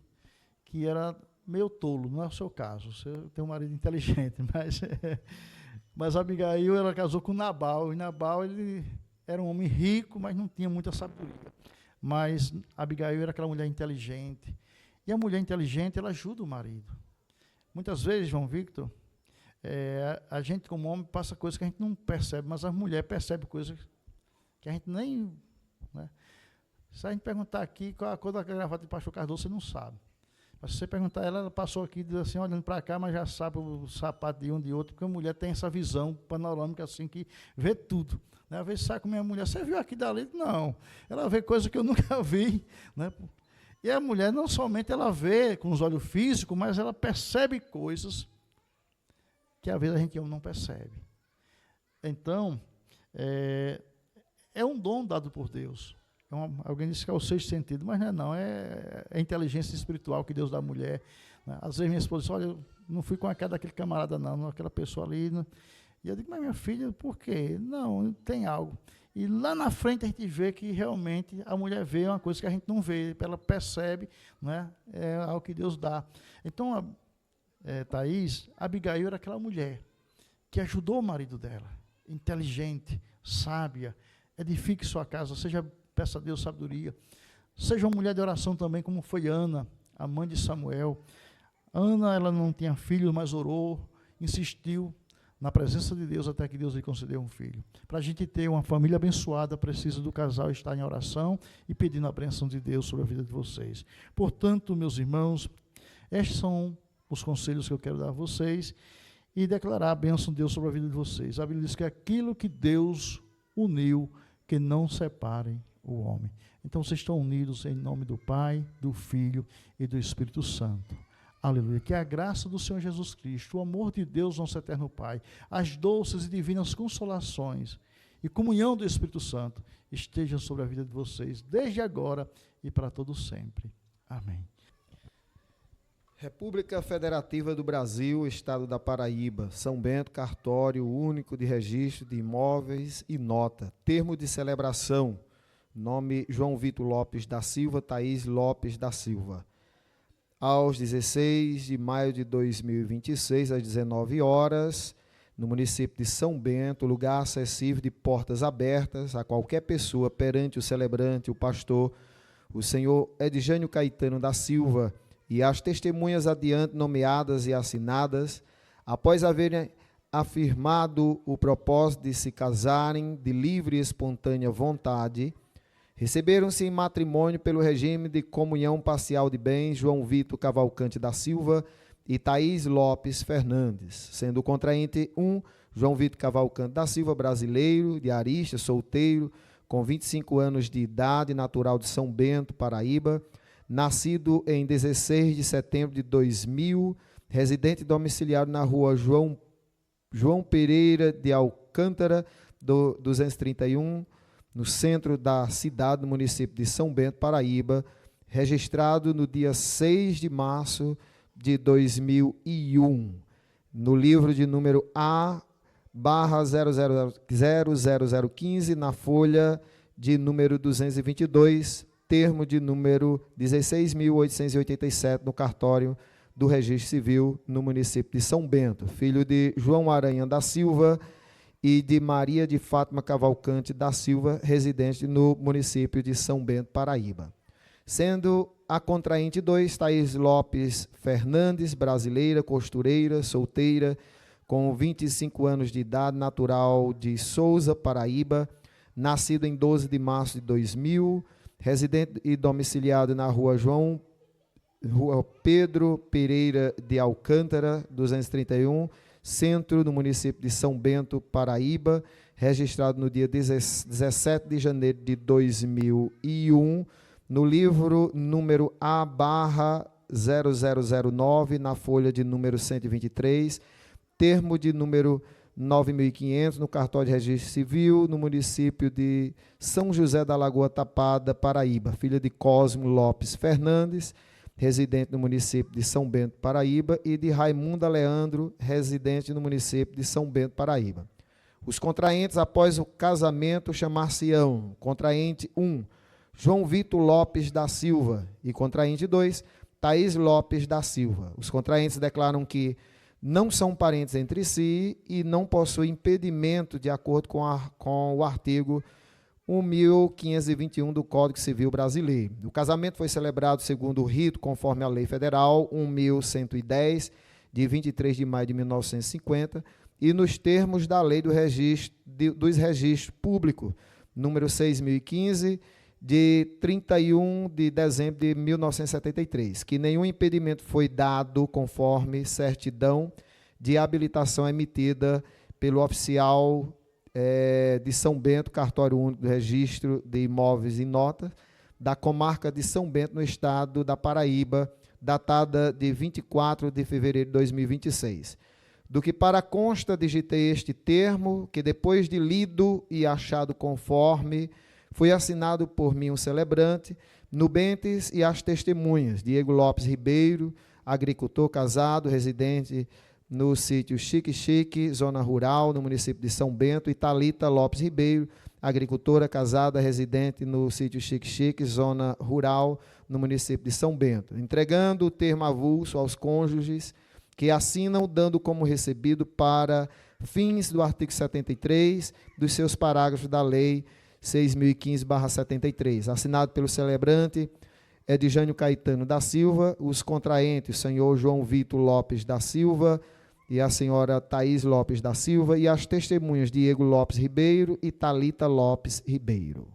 que era meio tolo, não é o seu caso, você tem um marido inteligente, mas Abigail, ela casou com Nabal, e Nabal, ele era um homem rico, mas não tinha muita sabedoria. Mas Abigail era aquela mulher inteligente, e a mulher inteligente, ela ajuda o marido. Muitas vezes, João Victor, a gente como homem passa coisas que a gente não percebe, mas a mulher percebe coisas que a gente nem, né? Se a gente perguntar aqui qual a cor da gravata de pastor Cardoso, você não sabe. Mas se você perguntar ela passou aqui diz assim, olhando para cá, mas já sabe o sapato de um de outro, porque a mulher tem essa visão panorâmica assim, que vê tudo, né? Às vezes sai com a minha mulher, você viu aqui dali? Não, ela vê coisa que eu nunca vi, né? E a mulher não somente ela vê com os olhos físicos, mas ela percebe coisas que às vezes a gente não percebe. Então, é um dom dado por Deus. Alguém disse que é o sexto sentido, mas não é a inteligência espiritual que Deus dá à mulher, né? Às vezes minha esposa diz, olha, eu não fui com a cara daquele camarada não, aquela pessoa ali, né? E eu digo, mas minha filha, por quê? Não, tem algo. E lá na frente a gente vê que realmente a mulher vê uma coisa que a gente não vê, ela percebe, né? É algo que Deus dá. Então, Thaís, Abigail era aquela mulher que ajudou o marido dela, inteligente, sábia, edifique sua casa, peça a Deus sabedoria. Seja uma mulher de oração também, como foi Ana, a mãe de Samuel. Ana, ela não tinha filho, mas orou, insistiu na presença de Deus até que Deus lhe concedeu um filho. Para a gente ter uma família abençoada, precisa do casal estar em oração e pedindo a bênção de Deus sobre a vida de vocês. Portanto, meus irmãos, estes são os conselhos que eu quero dar a vocês e declarar a bênção de Deus sobre a vida de vocês. A Bíblia diz que aquilo que Deus uniu, que não separem o homem. Então, vocês estão unidos em nome do Pai, do Filho e do Espírito Santo. Aleluia. Que a graça do Senhor Jesus Cristo, o amor de Deus, nosso eterno Pai, as doces e divinas consolações e comunhão do Espírito Santo estejam sobre a vida de vocês, desde agora e para todo sempre. Amém. República Federativa do Brasil, Estado da Paraíba, São Bento, cartório único de registro de imóveis e nota. Termo de celebração, nome João Vitor Lopes da Silva, Thaís Lopes da Silva. Aos 16 de maio de 2026, às 19 horas, no município de São Bento, lugar acessível de portas abertas a qualquer pessoa perante o celebrante, o pastor, o senhor Edjânio Caetano da Silva, e as testemunhas adiante nomeadas e assinadas, após haverem afirmado o propósito de se casarem de livre e espontânea vontade, receberam-se em matrimônio pelo regime de comunhão parcial de bens João Vitor Cavalcante da Silva e Thaís Lopes Fernandes, sendo o contraente João Vitor Cavalcante da Silva, brasileiro, diarista, solteiro, com 25 anos de idade, natural de São Bento, Paraíba, nascido em 16 de setembro de 2000, residente domiciliário na rua João Pereira de Alcântara, 231, no centro da cidade, no município de São Bento, Paraíba, registrado no dia 6 de março de 2001, no livro de número A/00015, na folha de número 222, termo de número 16.887, no cartório do Registro Civil, no município de São Bento, filho de João Aranha da Silva e de Maria de Fátima Cavalcante da Silva, residente no município de São Bento, Paraíba. Sendo a contraente 2, Thaís Lopes Fernandes, brasileira, costureira, solteira, com 25 anos de idade, natural de Souza, Paraíba, nascido em 12 de março de 2000, residente e domiciliado na rua Pedro Pereira de Alcântara, 231, centro, no município de São Bento, Paraíba, registrado no dia 17 de janeiro de 2001, no livro número A/0009, na folha de número 123, termo de número 9.500, no cartório de registro civil, no município de São José da Lagoa Tapada, Paraíba, filha de Cosmo Lopes Fernandes, residente no município de São Bento, Paraíba, e de Raimunda Leandro, residente no município de São Bento, Paraíba. Os contraentes, após o casamento, chamar-se-ão: contraente 1, João Vitor Lopes da Silva, e contraente 2, Thaís Lopes da Silva. Os contraentes declaram que não são parentes entre si e não possuem impedimento de acordo com o artigo 1.521 do Código Civil Brasileiro. O casamento foi celebrado segundo o rito, conforme a Lei Federal 1.110, de 23 de maio de 1950, e nos termos da Lei dos Registros Públicos, número 6.015, de 31 de dezembro de 1973, que nenhum impedimento foi dado conforme certidão de habilitação emitida pelo oficial de São Bento, cartório único do registro de imóveis e notas, da comarca de São Bento, no estado da Paraíba, datada de 24 de fevereiro de 2026. Do que para consta, digitei este termo, que depois de lido e achado conforme, foi assinado por mim, um celebrante, nubentes e as testemunhas, Diego Lopes Ribeiro, agricultor casado, residente no sítio Chique, zona rural, no município de São Bento, e Thalita Lopes Ribeiro, agricultora casada, residente no sítio Chique, zona rural, no município de São Bento, entregando o termo avulso aos cônjuges que assinam, dando como recebido para fins do artigo 73 dos seus parágrafos da Lei 6015/73. Assinado pelo celebrante Edjânio Caetano da Silva, os contraentes, o senhor João Vitor Lopes da Silva e a senhora Thaís Lopes da Silva, e as testemunhas Diego Lopes Ribeiro e Talita Lopes Ribeiro.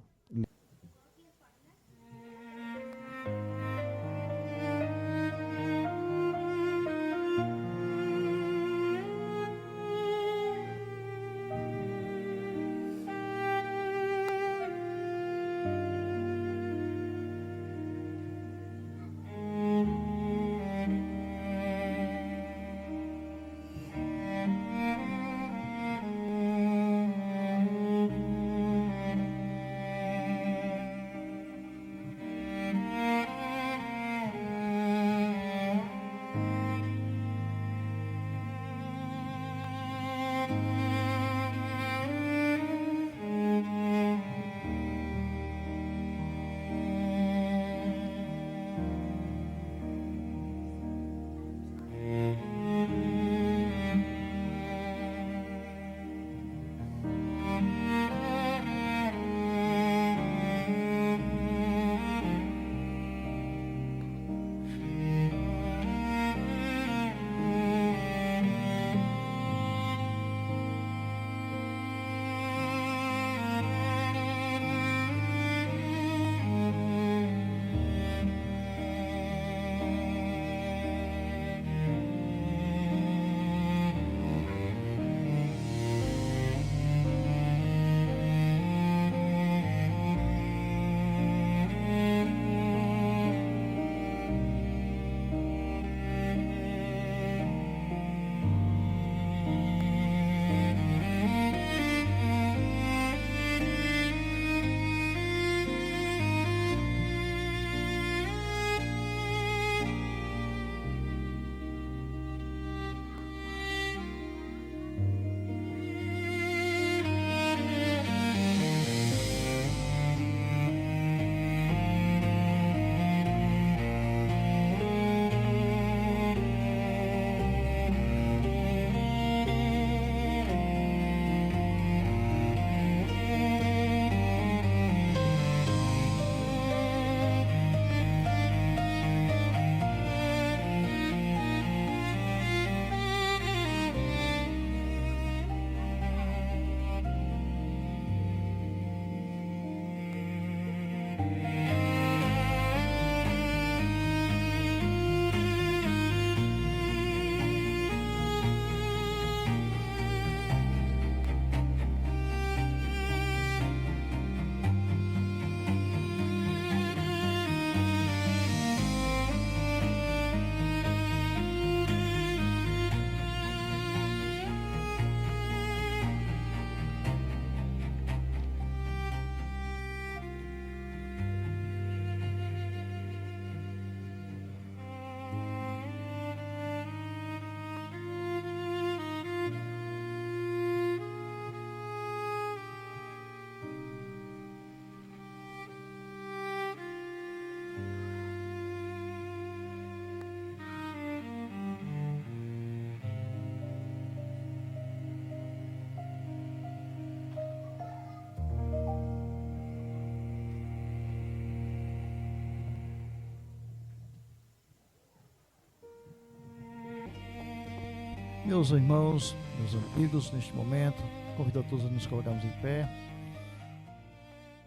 Meus irmãos, meus amigos, neste momento, convido a todos a nos colocarmos em pé.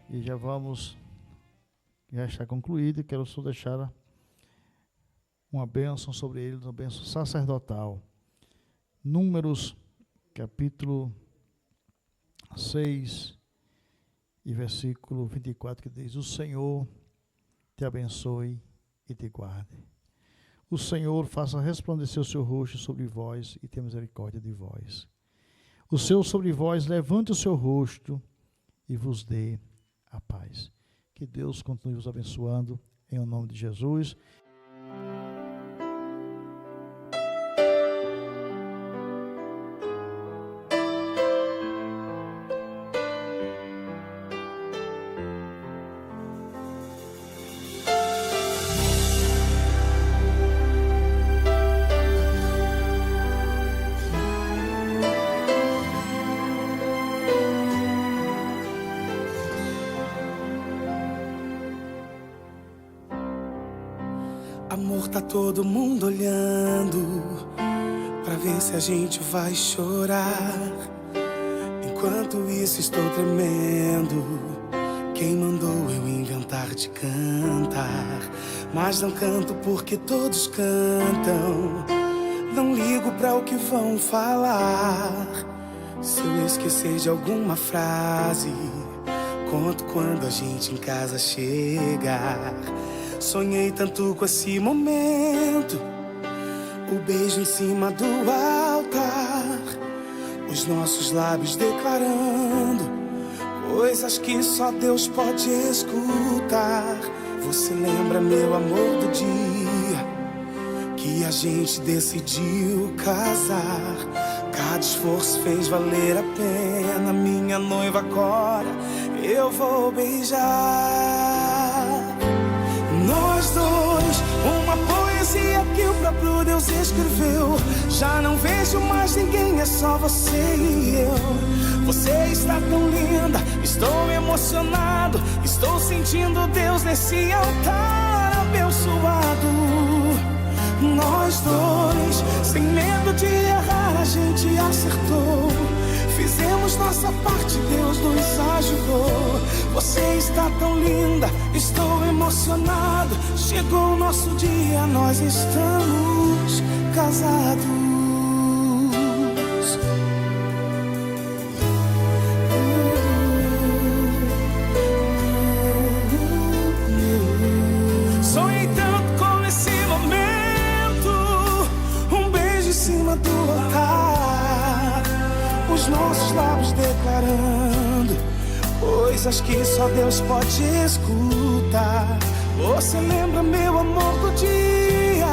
E já está concluído. Quero só deixar uma bênção sobre eles, uma bênção sacerdotal. Números, capítulo 6 e versículo 24, que diz: o Senhor te abençoe e te guarde. O Senhor faça resplandecer o seu rosto sobre vós e tenha misericórdia de vós. O Senhor sobre vós levante o seu rosto e vos dê a paz. Que Deus continue vos abençoando, em nome de Jesus. tá todo mundo olhando pra ver se a gente vai chorar. Enquanto isso estou tremendo. Quem mandou eu inventar de cantar? Mas não canto porque todos cantam. Não ligo pra o que vão falar. Se eu esquecer de alguma frase, conto quando a gente em casa chegar. Sonhei tanto com esse momento, o beijo em cima do altar, os nossos lábios declarando coisas que só Deus pode escutar. Você lembra, meu amor, do dia que a gente decidiu casar? Cada esforço fez valer a pena. Minha noiva agora eu vou beijar. Nós dois, uma poesia que o próprio Deus escreveu. Já não vejo mais ninguém, é só você e eu. Você está tão linda, estou emocionado. Estou sentindo Deus nesse altar abençoado. Nós dois, sem medo de errar, a gente acertou. Fizemos nossa parte, Deus nos ajudou. Você está tão linda, estou emocionado. Chegou o nosso dia, nós estamos casados. Sonhei tanto com esse momento, um beijo em cima do altar, os nossos lábios declarando coisas que só Deus pode escutar. Você lembra, meu amor, do dia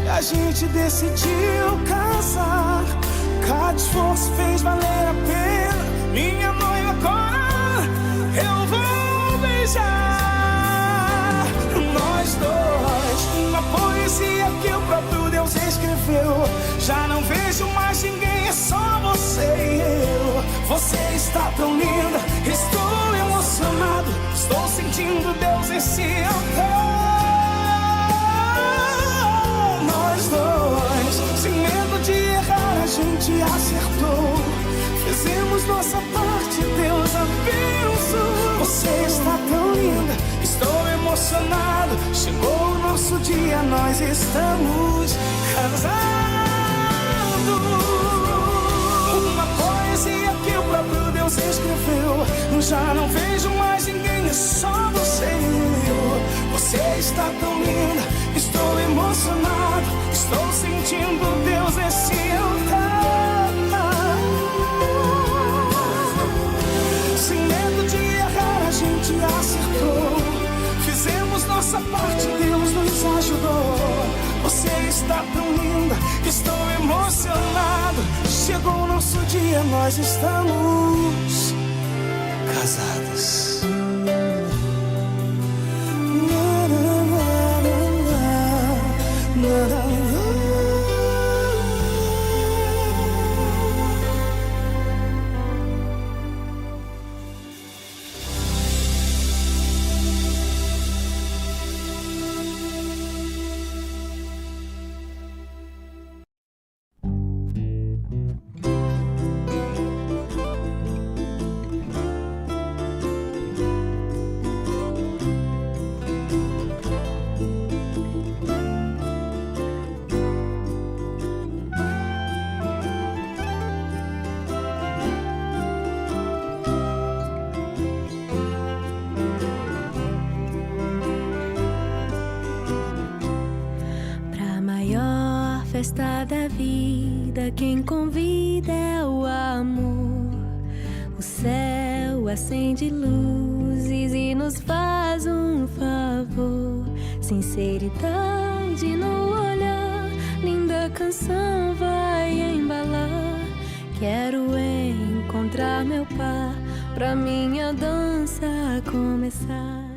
que a gente decidiu casar? Cada esforço fez valer a pena. Minha noiva agora eu vou beijar. Nós dois, uma poesia que o próprio Deus escreveu. Já não vejo mais ninguém, é só você e eu. Você está tão linda, estou emocionado. Estou sentindo Deus nesse altar. Nós dois, sem medo de errar, a gente acertou. Fizemos nossa parte, Deus abençoou. Você está tão linda, estou emocionado. Chegou o nosso dia, nós estamos casados. Uma poesia que o próprio Deus escreveu. Já não vejo mais ninguém, é só você e eu. Você está tão linda, estou emocionado. Estou sentindo Deus nesse altar. Sem medo de errar, a gente acertou. Fizemos nossa parte, Deus nos ajudou. Você está tão linda, estou emocionado. Chegou o nosso dia, nós estamos casados. Festa da vida, quem convida é o amor. O céu acende luzes e nos faz um favor. Sinceridade no olhar, linda canção vai embalar. Quero encontrar meu par, pra minha dança começar.